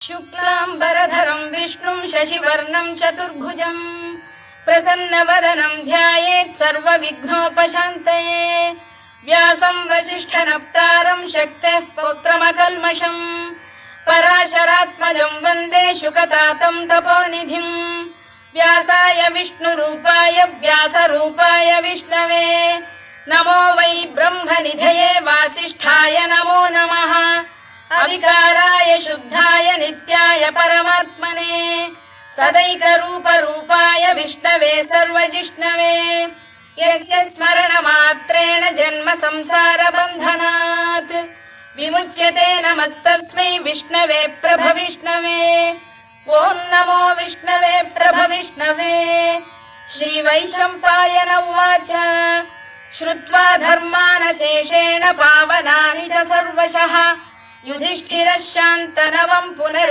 शुक्लाम्बरधरं विष्णुं शशिवर्णं चतुर्भुजं प्रसन्नवदनं ध्यायेत् सर्वविघ्नोपशान्तये व्यासं वसिष्ठनप्तारं शक्तेः पौत्रमकल्मषम् पराशरात्मजं वन्दे शुकतातं तपोनिधिं व्यासाय विष्णुरूपाय व्यासरूपाय विष्णवे नमो वै ब्रह्मनिधये वासिष्ठाय नमो नमः अविकाराय शुद्धाय नित्याय परमात्मने सदैकरूपरूपाय विष्णवे सर्वजिष्णवे यस्य स्मरणमात्रेण जन्म संसारबन्धनात् विमुच्यते नमस्तस्मै विष्णवे प्रभविष्णवे ॐ नमो विष्णवे प्रभविष्णवे। श्रीवैशम्पायन उवाच श्रुत्वा धर्मानशेषेण पावनानि च सर्वशः युधिष्ठिरः शान्तनवं पुनरे